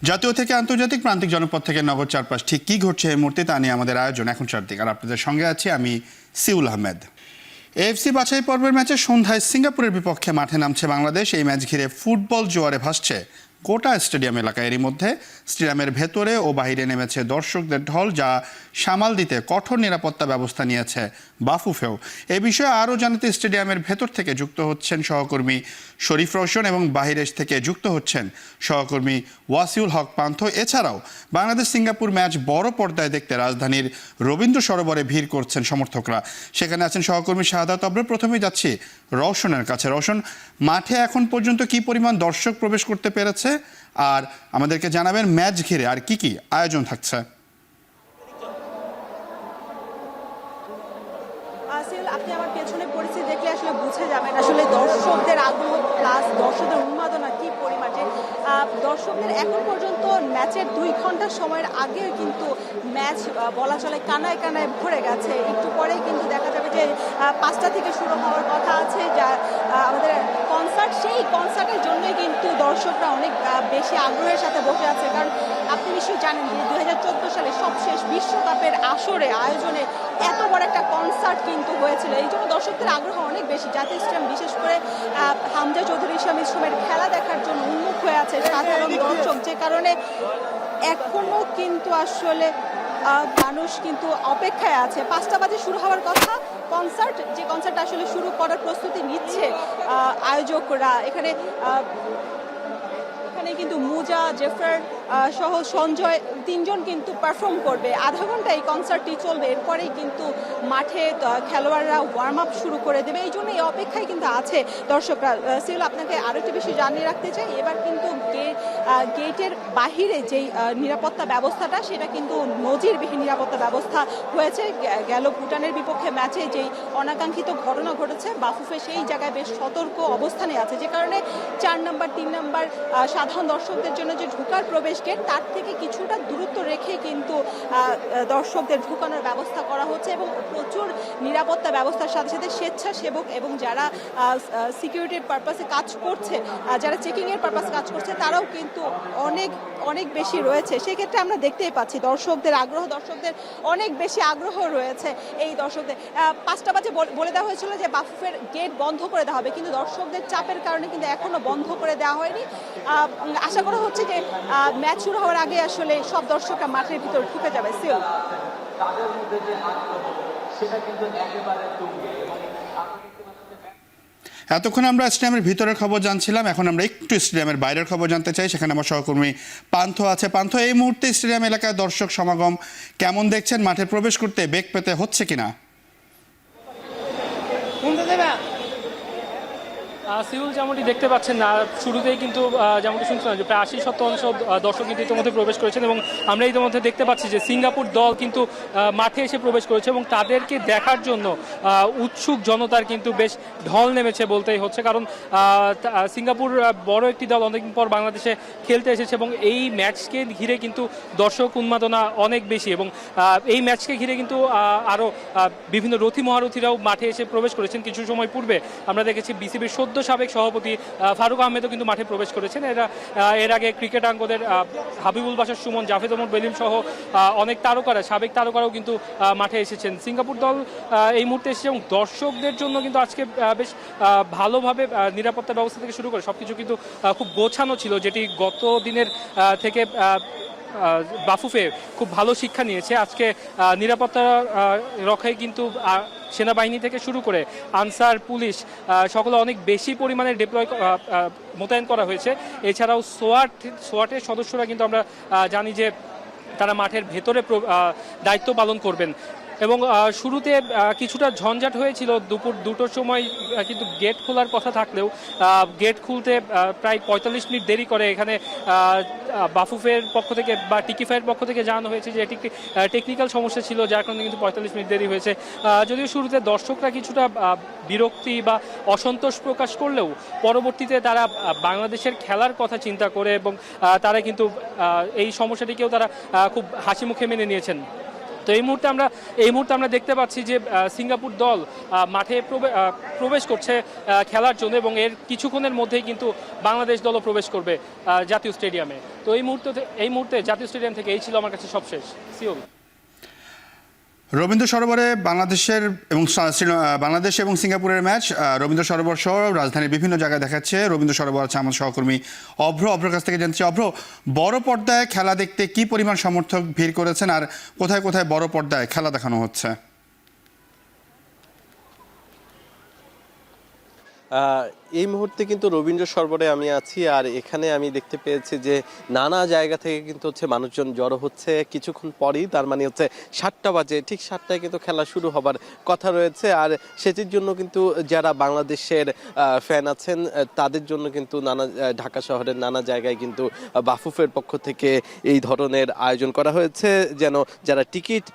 জাতীয় থেকে আন্তর্জাতিক প্রান্তিক জনপদ থেকে নগর চারপাশ ঠিক কি ঘটছে এই মুহূর্তে তা নিয়ে আমাদের আয়োজন এখন চারদিক। আর আপনাদের সঙ্গে আছি আমি সিউল আহমেদ। এএফসি বাছাই পর্বের ম্যাচে সন্ধ্যায় সিঙ্গাপুরের বিপক্ষে মাঠে নামছে বাংলাদেশ। এই ম্যাচ ঘিরে ফুটবল জোয়ারে ভাসছে গোটা স্টেডিয়াম এলাকা। এরই মধ্যে স্টেডিয়ামের ভেতরে ও বাইরে নেমেছে দর্শকদের ঢল, যা সামাল দিতে কঠোর নিরাপত্তা ব্যবস্থা নিয়েছে বাফুফেও। এ বিষয়ে আরও জানাতে স্টেডিয়ামের ভেতর থেকে যুক্ত হচ্ছেন সহকর্মী শরীফ রওশন এবং বাইরে থেকে যুক্ত হচ্ছেন সহকর্মী ওয়াসিউল হক পান্থ। এছাড়াও বাংলাদেশ সিঙ্গাপুর ম্যাচ বড় পর্দায় দেখতে রাজধানীর রবীন্দ্র সরোবরে ভিড় করছেন সমর্থকরা। সেখানে আছেন সহকর্মী শাহাদাত অব্র। প্রথমেই যাচ্ছি রওশনের কাছে। রওশন, মাঠে এখন পর্যন্ত কি পরিমাণ দর্শক প্রবেশ করতে পেরেছে আর আমাদেরকে জানাবেন ম্যাচ ঘিরে আর কি কি আয়োজন থাকছে? আপনি আমার পেছনে পরিস্থিতি দেখলে আসলে বুঝে যাবেন আসলে দর্শকদের আগ্রহ প্লাস দর্শকদের উন্মাদনা কি পরিমাণে। দর্শকদের এখন পর্যন্ত ম্যাচের 2 ঘন্টা সময়ের আগে কিন্তু ম্যাচ বলা চলে কানায় কানায় ভরে গেছে। একটু পরেই কিন্তু দেখা যাবে যে 5টা থেকে শুরু হওয়ার কথা আছে, যা আমাদের কনসার্ট। সেই কনসার্টের জন্যই কিন্তু দর্শকরা অনেক বেশি আগ্রহের সাথে বসে আছে। কারণ আপনি নিশ্চয়ই জানেন যে 2014 সালে সবশেষ বিশ্বকাপের আসরে আয়োজনে এত বড় একটা কনসার্ট কিন্তু হয়েছিল। এই জন্য দর্শকদের আগ্রহ অনেক বেশি। জাতীয় স্টেডিয়াম বিশেষ করে হামজা চৌধুরী ইসলামের খেলা দেখার জন্য উন্মুখ হয়ে আছে সাধারণ দর্শক, যে কারণে এখনো কিন্তু আসলে মানুষ কিন্তু অপেক্ষায় আছে। 5টা বাজে শুরু হওয়ার কথা কনসার্ট, যে কনসার্ট আসলে শুরু করার প্রস্তুতি নিচ্ছে আয়োজকরা। এখানে কিন্তু মুজা, জেফার সহ সঞ্জয় 3জন কিন্তু পারফর্ম করবে। আধা ঘন্টা এই কনসার্টটি চলবে। এরপরেই কিন্তু মাঠে খেলোয়াড়রা ওয়ার্ম আপ শুরু করে দেবে। এই জন্য এই অপেক্ষায় কিন্তু আছে দর্শকরা। সিউল, আপনাকে আরও একটি বিষয় জানিয়ে রাখতে চাই, এবার কিন্তু গেটের বাহিরে যেই নিরাপত্তা ব্যবস্থাটা, সেটা কিন্তু নজিরবিহীন নিরাপত্তা ব্যবস্থা হয়েছে। গেল ভুটানের বিপক্ষে ম্যাচে যেই অনাকাঙ্ক্ষিত ঘটনা ঘটেছে, বাফুফে সেই জায়গায় বেশ সতর্ক অবস্থানে আছে, যে কারণে 4 নম্বর 3 নম্বর সাধারণ দর্শকদের জন্য যে ঢোকার প্রবেশ গেট, তার থেকে কিছুটা দূরত্ব রেখে কিন্তু দর্শকদের ঢোকানোর ব্যবস্থা করা হচ্ছে। এবং প্রচুর নিরাপত্তা ব্যবস্থার সাথে সাথে স্বেচ্ছাসেবক এবং যারা সিকিউরিটির পারপাসে কাজ করছে, যারা চেকিংয়ের পারপাসে কাজ করছে, তারাও কিন্তু অনেক অনেক বেশি রয়েছে। সেক্ষেত্রে আমরা দেখতেই পাচ্ছি দর্শকদের অনেক বেশি আগ্রহ রয়েছে। এই দর্শকদের 5টা বাজে বলে দেওয়া হয়েছিল যে বাফুফের গেট বন্ধ করে দেওয়া হবে, কিন্তু দর্শকদের চাপের কারণে কিন্তু এখনো বন্ধ করে দেওয়া হয়নি। আশা করা হচ্ছে যে ম্যাচ শুরু হওয়ার আগে আসলে সব দর্শকরা মাঠের ভিতর ঢুকে যাবে। সিউল, এতক্ষণ আমরা স্টেডিয়ামের ভিতরের খবর জানছিলাম, এখন আমরা একটু স্টেডিয়ামের বাইরের খবর জানতে চাই। সেখানে আমার সহকর্মী পান্থ আছে। পান্থ, এই মুহূর্তে স্টেডিয়াম এলাকায় দর্শক সমাগম কেমন দেখছেন? মাঠে প্রবেশ করতে বেগ পেতে হচ্ছে কিনা? সিউল, যেমনটি দেখতে পাচ্ছেন না, শুরুতেই কিন্তু যেমনটি শুনছিলাম যে প্রায় 80-70% দর্শক কিন্তু ইতিমধ্যে প্রবেশ করেছেন। এবং আমরা ইতিমধ্যে দেখতে পাচ্ছি যে সিঙ্গাপুর দল কিন্তু মাঠে এসে প্রবেশ করেছে এবং তাদেরকে দেখার জন্য উৎসুক জনতার কিন্তু বেশ ঢল নেমেছে বলতেই হচ্ছে। কারণ সিঙ্গাপুর বড় একটি দল, অনেকদিন পর বাংলাদেশে খেলতে এসেছে এবং এই ম্যাচকে ঘিরে কিন্তু দর্শক উন্মাদনা অনেক বেশি। এবং এই ম্যাচকে ঘিরে কিন্তু আরও বিভিন্ন রথী মহারথীরাও মাঠে এসে প্রবেশ করেছেন। কিছু সময় পূর্বে আমরা দেখেছি বিসিবির সদ্য সাবেক সভাপতি ফারুক আহমেদও কিন্তু মাঠে প্রবেশ করেছেন। এর আগে ক্রিকেট আঙ্গদের হাবিবুল বাশার সুমন, জাভেদ ওমর বেলিম সহ অনেক সাবেক তারকারাও কিন্তু মাঠে এসেছেন। সিঙ্গাপুর দল এই মুহূর্তে এসেছে এবং দর্শকদের জন্য কিন্তু আজকে বেশ ভালোভাবে নিরাপত্তা ব্যবস্থা থেকে শুরু করে সবকিছু কিন্তু খুব গোছানো ছিল, যেটি গত দিনের থেকে বাফুফে খুব ভালো শিক্ষা নিয়েছে। আজকে নিরাপত্তা রক্ষায় কিন্তু সেনাবাহিনী থেকে শুরু করে আনসার, পুলিশ সকলে অনেক বেশি পরিমাণে মোতায়েন করা হয়েছে। এছাড়াও সোয়াটের সদস্যরা কিন্তু আমরা জানি যে তারা মাঠের ভেতরে দায়িত্ব পালন করবেন। এবং শুরুতে কিছুটা ঝঞ্ঝাট হয়েছিল দুপুর 2টোর সময়, কিন্তু গেট খোলার কথা থাকলেও গেট খুলতে প্রায় 45 মিনিট দেরি করে। এখানে বাফুফের পক্ষ থেকে বা টিকিফাইয়ের পক্ষ থেকে জানানো হয়েছে যে এটি একটি টেকনিক্যাল সমস্যা ছিল, যার কারণে কিন্তু 45 মিনিট দেরি হয়েছে। যদিও শুরুতে দর্শকরা কিছুটা বিরক্তি বা অসন্তোষ প্রকাশ করলেও পরবর্তীতে তারা বাংলাদেশের খেলার কথা চিন্তা করে এবং তারা কিন্তু এই সমস্যাটিকেও তারা খুব হাসি মুখে মেনে নিয়েছেন। তো এই মুহূর্তে আমরা দেখতে পাচ্ছি যে সিঙ্গাপুর দল মাঠে প্রবেশ করছে খেলার জন্য, এবং এর কিছুক্ষণের মধ্যেই কিন্তু বাংলাদেশ দলও প্রবেশ করবে জাতীয় স্টেডিয়ামে। তো এই মুহূর্তে জাতীয় স্টেডিয়াম থেকে এই ছিল আমার কাছে সবশেষ। সিওল। রবীন্দ্র সরোবরে বাংলাদেশ এবং সিঙ্গাপুরের ম্যাচ রবীন্দ্র সরোবর সহ রাজধানীর বিভিন্ন জায়গায় দেখাচ্ছে। রবীন্দ্র সরোবর আছে আমার সহকর্মী অভ্রর কাছ থেকে জানছি। অভ্র, বড় পর্দায় খেলা দেখতে কি পরিমাণ সমর্থক ভিড় করেছেন, আর কোথায় কোথায় বড় পর্দায় খেলা দেখানো হচ্ছে? এই মুহূর্তে কিন্তু রবীন্দ্র সরোবরে আমি আছি, আর এখানে আমি দেখতে পেয়েছি যে নানা জায়গা থেকে কিন্তু মানুষজন জড়ো হচ্ছে কিছুক্ষণ পরেই, তার মানে 7টা বাজে, ঠিক 7টায় কিন্তু খেলা শুরু হবার কথা রয়েছে। আর সেটির জন্য কিন্তু যারা বাংলাদেশের ফ্যান আছেন তাদের জন্য কিন্তু ঢাকা শহরের নানা জায়গায় কিন্তু বাফুফের পক্ষ থেকে এই ধরনের আয়োজন করা হয়েছে, যেন যারা টিকিট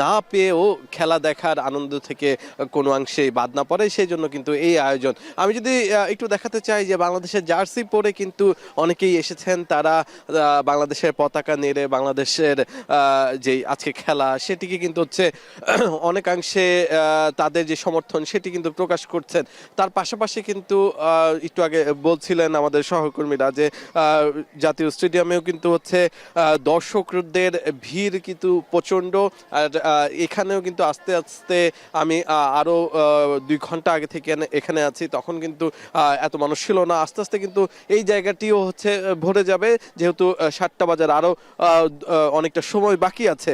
না পেয়েও খেলা দেখার আনন্দ থেকে কোনো অংশেই বাদ না পড়ে, সেই জন্য কিন্তু এই আয়োজন। আমি যদি একটু দেখাতে চাই যে বাংলাদেশের জার্সি পরে কিন্তু অনেকেই এসেছেন, তারা বাংলাদেশের পতাকা নেড়ে বাংলাদেশের যে আজকে খেলা সেটিকে কিন্তু অনেকাংশে তাদের যে সমর্থন সেটি কিন্তু প্রকাশ করছেন। তার পাশাপাশি কিন্তু একটু আগে বলছিলেন আমাদের সহকর্মীরা যে জাতীয় স্টেডিয়ামেও কিন্তু দর্শকদের ভিড় কিন্তু প্রচণ্ড। আর এখানেও কিন্তু আস্তে আস্তে আমি আরও 2 ঘন্টা আগে থেকে এখানে আছি, তখন কিন্তু এত মানুষ ছিল না। আস্তে আস্তে কিন্তু এই জায়গাটিও ভরে যাবে, যেহেতু 7টা বাজার আরো অনেকটা সময় বাকি আছে।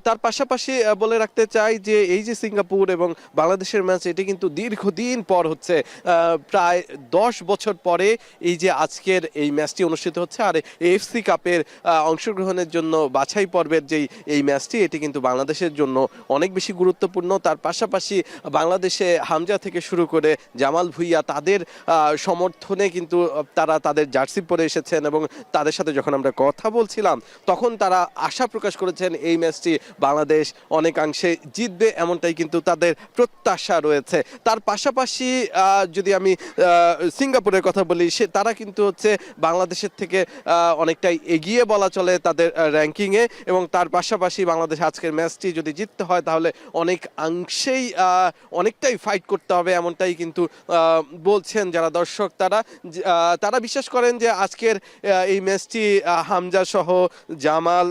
তার পাশাপাশি বলে রাখতে চাই যে এই যে সিঙ্গাপুর এবং বাংলাদেশের ম্যাচ, এটি কিন্তু দীর্ঘদিন পর হচ্ছে, প্রায় 10 বছর পরে এই যে আজকের এই ম্যাচটি অনুষ্ঠিত হচ্ছে। আর এএফসি কাপের অংশগ্রহণের জন্য বাছাই পর্বের যেই এই ম্যাচটি, এটি কিন্তু বাংলাদেশের জন্য অনেক বেশি গুরুত্বপূর্ণ। তার পাশাপাশি বাংলাদেশে হামজা থেকে শুরু করে জামাল ভুঁইয়া, তাদের সমর্থনে কিন্তু তারা তাদের জার্সি পরে এসেছেন, এবং তাদের সাথে যখন আমরা কথা বলছিলাম তখন তারা আশা প্রকাশ করেছেন এই ম্যাচটি বাংলাদেশ অনেকাংশে জিতবে, এমনটাই কিন্তু তাদের প্রত্যাশা রয়েছে। তার পাশাপাশি যদি আমি সিঙ্গাপুরের কথা বলি, তারা কিন্তু বাংলাদেশের থেকে অনেকটাই এগিয়ে বলা চলে তাদের র্যাঙ্কিংয়ে, এবং তার পাশাপাশি বাংলাদেশ আজকের ম্যাচটি যদি জিততে হয় তাহলে অনেকটাই ফাইট করতে হবে, এমনটাই কিন্তু বলছেন যারা দর্শক। তারা বিশ্বাস করেন যে আজকের এই ম্যাচটি হামজা সহ জামাল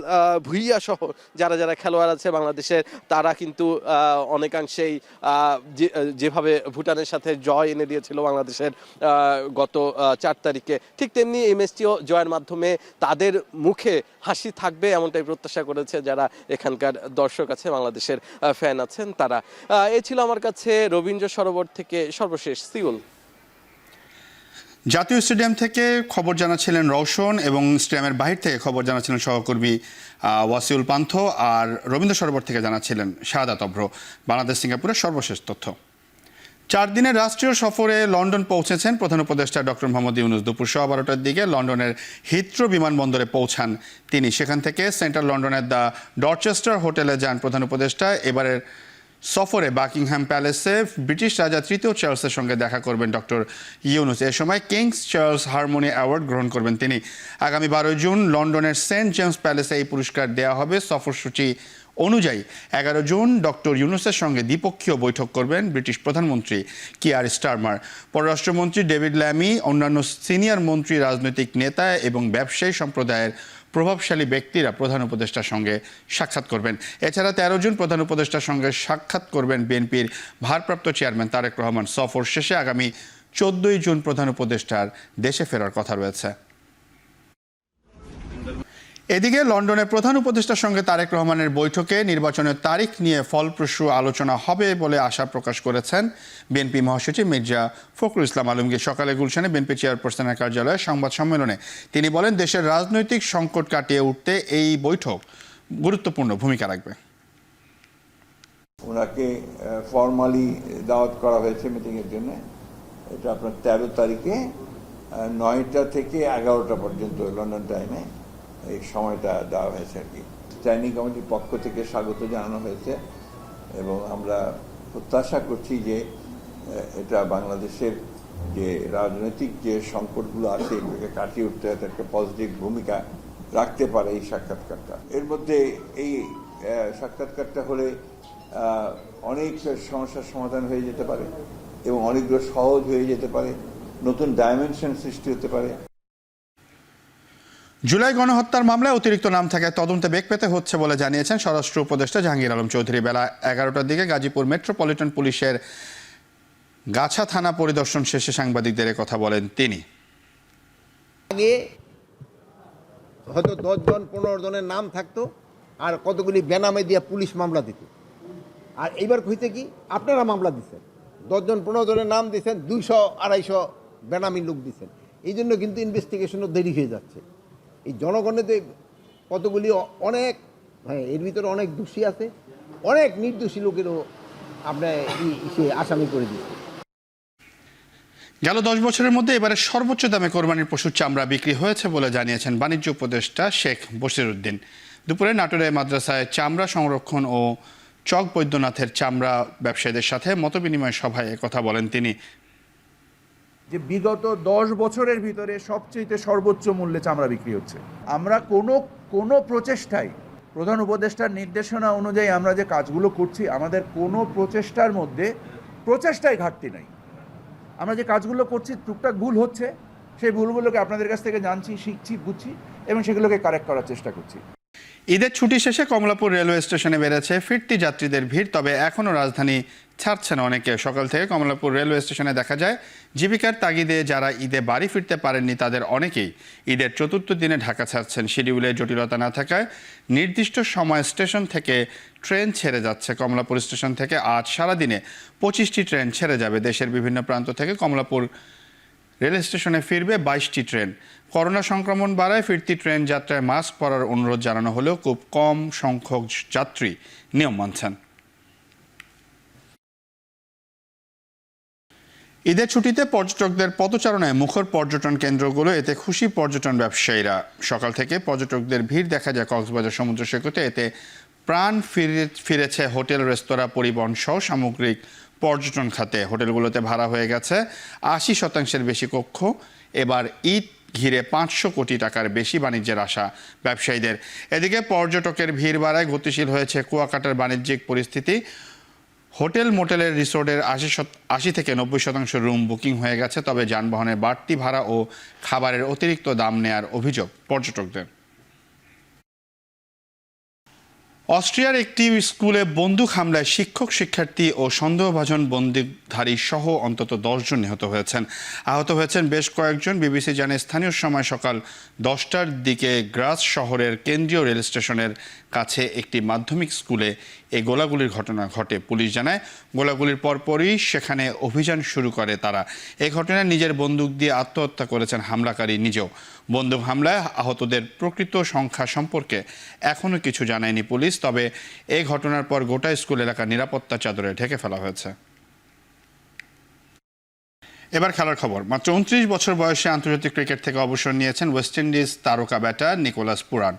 ভুঁইয়া সহ যারা যারা খেলোয়াড় আছে বাংলাদেশের, তারা কিন্তু অনেকাংশেই যেভাবে ভুটানের সাথে জয় এনে দিয়েছিল বাংলাদেশের গত 4 তারিখে, ঠিক তেমনি এই ম্যাচটিও জয়ের মাধ্যমে তাদের মুখে হাসি থাকবে, এমনটাই প্রত্যাশা করেছে যারা এখানকার দর্শক আছে, বাংলাদেশের ফ্যান আছেন তারা। এ ছিল আমার কাছে রবীন্দ্র সরোবর থেকে সর্বশেষ। সিউল। জাতীয় স্টেডিয়াম থেকে খবর জানাচ্ছিলেন রওশন, এবং স্টেডিয়ামের বাহির থেকে খবর জানাচ্ছিলেন সহকর্মী ওয়াসিউল পান্থ, আর রবীন্দ্র সরোবর থেকে জানাচ্ছিলেন শাহাদাত অভ্র। বাংলাদেশ সিঙ্গাপুরের সর্বশেষ তথ্য। 4 দিনের রাষ্ট্রীয় সফরে লন্ডন পৌঁছেছেন প্রধান উপদেষ্টা ডক্টর মোহাম্মদ ইউনূস। দুপুর 12:15টার দিকে লন্ডনের হিথ্রো বিমানবন্দরে পৌঁছান তিনি। সেখান থেকে সেন্ট্রাল লন্ডনের দ্য ডরচেস্টার হোটেলে যান প্রধান উপদেষ্টা। এবারের সফরে বাকিংহাম প্যালেসে ব্রিটিশ রাজা 3য় চার্লসের সঙ্গে দেখা করবেন ডক্টর ইউনূস। এ সময় কিংস চার্লস হারমোনি অ্যাওয়ার্ড গ্রহণ করবেন তিনি। আগামী 12 জুন লন্ডনের সেন্ট জেমস প্যালেসে এই পুরস্কার দেওয়া হবে। সফরসূচি অনুযায়ী 11 জুন ডক্টর ইউনূসের সঙ্গে দ্বিপক্ষীয় বৈঠক করবেন ব্রিটিশ প্রধানমন্ত্রী কিয়ার স্টারমার। পররাষ্ট্রমন্ত্রী ডেভিড ল্যামি, অন্যান্য সিনিয়র মন্ত্রী, রাজনৈতিক নেতা এবং ব্যবসায়ী সম্প্রদায়ের প্রভাবশালী ব্যক্তিরা প্রধান উপদেষ্টার সঙ্গে সাক্ষাৎ করবেন। এছাড়া 13 জুন প্রধান উপদেষ্টার সঙ্গে সাক্ষাৎ করবেন বিএনপির ভারপ্রাপ্ত চেয়ারম্যান তারেক রহমান। সফর শেষে আগামী 14 জুন প্রধান উপদেষ্টার দেশে ফেরার কথা রয়েছে। এদিকে লন্ডনের প্রধান উপদেষ্টার সঙ্গে তারেক রহমানের বৈঠকে নির্বাচনের তারিখ নিয়ে ফলপ্রসূ আলোচনা হবে বলে আশা প্রকাশ করেছেন বিএনপি মহাসচিব মির্জা ফখরুল ইসলাম আলমগীর। সকালে গুলশানে বিএনপি চেয়ারপারসনের কার্যালয়ে সংবাদ সম্মেলনে তিনি বলেন, দেশের রাজনৈতিক সংকট কাটিয়ে উঠতে এই বৈঠক গুরুত্বপূর্ণ ভূমিকা রাখবে। ওনাকে ফর্মালি দাওয়াত করা হয়েছে মিটিংয়ের জন্য। এটা আপনার 13 তারিখে 9টা থেকে 11টা পর্যন্ত লন্ডন টাইমে এই সময়টা দেওয়া হয়েছে আর কি। স্ট্যান্ডিং কমিটির পক্ষ থেকে স্বাগত জানানো হয়েছে, এবং আমরা প্রত্যাশা করছি যে এটা বাংলাদেশের যে রাজনৈতিক যে সংকটগুলো আছে এগুলোকে কাটিয়ে উঠতে একটা পজিটিভ ভূমিকা রাখতে পারে এই সাক্ষাৎকারটা। এর মধ্যে এই সাক্ষাৎকারটা হলে অনেক সমস্যার সমাধান হয়ে যেতে পারে এবং অনেকগুলো সহজ হয়ে যেতে পারে, নতুন ডাইমেনশন সৃষ্টি হতে পারে। জুলাই গণহত্যার মামলায় অতিরিক্ত নাম থাকায় তদন্তে বেগ পেতে হচ্ছে বলে জানিয়েছেন স্বরাষ্ট্র উপদেষ্টা জাহাঙ্গীর আলম চৌধুরী। বেলা 11টার দিকে গাজীপুর মেট্রোপলিটন পুলিশের গাছা থানা পরিদর্শন শেষে সাংবাদিকদের কথা বলেন তিনি। আগে হয়তো 10 জন 15 জনের নাম থাকতো আর কতগুলি বেনামে দিয়ে পুলিশ মামলা দিত। আর এইবার হইতে কি আপনারা মামলা দিচ্ছেন, 10 জন 15 জনের নাম দিচ্ছেন, 200-250 বেনামি লোক দিচ্ছেন। এই জন্য কিন্তু ইনভেস্টিগেশনও দেরি হয়ে যাচ্ছে। এই জনগণের যে কতগুলি অনেক, হ্যাঁ এর ভিতরে অনেক দোষী আছে, অনেক নির্দোষী লোকেরও আপনার আসামি করে দিচ্ছে। গেল 10 বছরের মধ্যে এবারে সর্বোচ্চ দামে কোরবানির পশুর চামড়া বিক্রি হয়েছে বলে জানিয়েছেন বাণিজ্য উপদেষ্টা শেখ বশিরউদ্দিন। দুপুরে নাটোরে মাদ্রাসায় চামড়া সংরক্ষণ ও চক বৈদ্যনাথের চামড়া ব্যবসায়ীদের সাথে মতবিনিময় সভায় কথা বলেন তিনি। যে বিগত 10 বছরের ভিতরে সবচেয়ে সর্বোচ্চ মূল্যে চামড়া বিক্রি হচ্ছে। আমরা কোনো প্রচেষ্টায়, প্রধান উপদেষ্টার নির্দেশনা অনুযায়ী আমরা যে কাজগুলো করছি, আমাদের কোনো প্রচেষ্টার মধ্যে প্রচেষ্টায় ঘাটতি নাই। আমরা যে কাজগুলো করছি টুকটাক ভুল হচ্ছে, সেই ভুলগুলোকে আপনাদের কাছ থেকে জানছি, শিখছি, বুঝছি এবং সেগুলোকে কারেক্ট করার চেষ্টা করছি। ঈদের ছুটি শেষে কমলাপুর রেলওয়ে স্টেশনে বেড়েছে ফিরতি যাত্রীদের ভিড়, তবে এখনও রাজধানী ছাড়ছে না অনেকে। সকাল থেকে কমলাপুর রেলওয়ে স্টেশনে দেখা যায় জীবিকার তাগিদে যারা ঈদে বাড়ি ফিরতে পারেননি তাদের অনেকেই ঈদের চতুর্থ দিনে ঢাকা ছাড়ছেন। শিডিউলে জটিলতা না থাকায় নির্দিষ্ট সময় স্টেশন থেকে ট্রেন ছেড়ে যাচ্ছে। কমলাপুর স্টেশন থেকে আজ সারাদিনে 25টি ট্রেন ছেড়ে যাবে। দেশের বিভিন্ন প্রান্ত থেকে কমলাপুর রেল স্টেশনে ফিরবে 22টি ট্রেন। করোনা সংক্রমণ বাড়ায় ফিরতি ট্রেন যাত্রায় মাস্ক পরার অনুরোধ জানানো হলেও খুব কম সংখ্যক যাত্রী নিয়ম মানছেন। ঈদের ছুটিতে পর্যটকদের পদচারণায় মুখর পর্যটন কেন্দ্রগুলো, এতে খুশি পর্যটন ব্যবসায়ীরা। সকাল থেকে পর্যটকদের ভিড় দেখা যায় কক্সবাজার সমুদ্র সৈকতে। এতে প্রাণ ফিরেছে হোটেল, রেস্তোরাঁ, পরিবহন সহ সামগ্রিক পর্যটন খাতে। হোটেলগুলোতে ভাড়া হয়ে গেছে 80% বেশি কক্ষ। এবার ঈদ ঘিরে 500 কোটি টাকার বেশি বাণিজ্যের আশা ব্যবসায়ীদের। এদিকে পর্যটকের ভিড় বাড়ায় গতিশীল হয়েছে কুয়াকাটার বাণিজ্যিক পরিস্থিতি। হোটেল, মোটেলের, রিসোর্টের 80 থেকে 90% রুম বুকিং হয়ে গেছে। তবে যানবাহনের বাড়তি ভাড়া ও খাবারের অতিরিক্ত দাম নেয়ার অভিযোগ পর্যটকদের। অস্ট্রিয়ার একটি স্কুলে বন্দুক হামলায় শিক্ষক, শিক্ষার্থী ও সন্দেহভাজন বন্দুকধারী সহ অন্তত 10 জন নিহত হয়েছেন। আহত হয়েছেন বেশ কয়েকজন। বিবিসি জানে স্থানীয় সময় সকাল 10টার দিকে গ্রাস শহরের কেন্দ্রীয় রেল স্টেশনের কাছে একটি মাধ্যমিক স্কুলে এই গোলাগুলির ঘটনা ঘটে। পুলিশ জানায় গোলাগুলির পরপরই সেখানে অভিযান শুরু করে তারা। এই ঘটনায় নিজের বন্দুক দিয়ে আত্মহত্যা করেছেন হামলাকারী নিজেও। বন্দুক হামলায় আহতদের প্রকৃত সংখ্যা সম্পর্কে এখনও কিছু জানায়নি পুলিশ। তবে এই ঘটনার পর গোটা স্কুল এলাকা নিরাপত্তা চাদরে ঢেকে ফেলা হয়েছে। এবার খেলার খবর। মাত্র 29 বছর বয়সে আন্তর্জাতিক ক্রিকেট থেকে অবসর নিয়েছেন ওয়েস্ট ইন্ডিজ তারকা ব্যাটার নিকোলাস পুরান।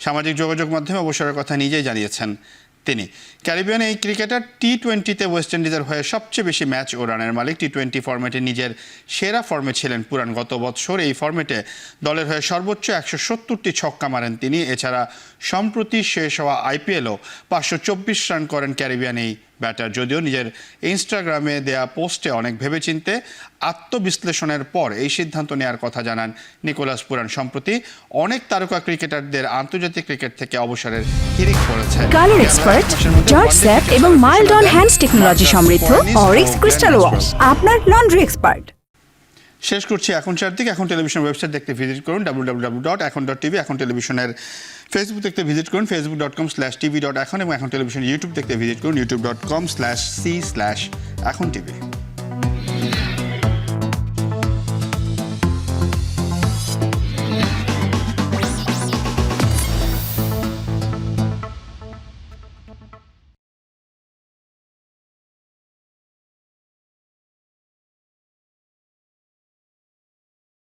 সামাজিক যোগাযোগ মাধ্যমে অবসরের কথা নিজেই জানিয়েছেন তিনি। ক্যারিবিয়ান এই ক্রিকেটার টি-20তে ওয়েস্ট ইন্ডিজের হয়ে সবচেয়ে বেশি ম্যাচ ও রানের মালিক। টি-20 ফরম্যাটে নিজের সেরা ফর্মে ছিলেন পুরান। গত বছর এই ফরম্যাটে দলের হয়ে সর্বোচ্চ 170টি ছক্কা মারেন তিনি। এছাড়া সম্প্রতি শেষ হওয়া আইপিএলও 524 রান করেন ক্যারিবিয়ান এই ব্যাটার। যদিও নিজের ইনস্টাগ্রামে দেয়া পোস্টে অনেক ভেবেচিন্তে আত্মবিশ্লেষণের পর এই সিদ্ধান্ত নেওয়ার কথা জানান নিকোলাস পুরান। সম্প্রতি অনেক তারকা ক্রিকেটারদের আন্তর্জাতিক ক্রিকেট থেকে অবসরের হিড়িক পড়েছে। কালার এক্সপার্ট, জর্জ স্যাপ এবং মাইল্ড অন হ্যান্ডস টেকনোলজি সমৃদ্ধ অরিক্স ক্রিস্টাল ওয়াশ আপনার লন্ড্রি এক্সপার্ট। শেষ করছি এখন চারদিক। এখন টেলিভিশন ওয়েবসাইট দেখতে ভিজিট করুন www.এখন.tv। এখন টেলিভিশনের ফেসবুক দেখতে ভিজিট করুন facebook.com/tv.এখন এবং এখন টেলিভিশন ইউটিউব দেখতে ভিজিট করুন youtube.com/c/এখন TV।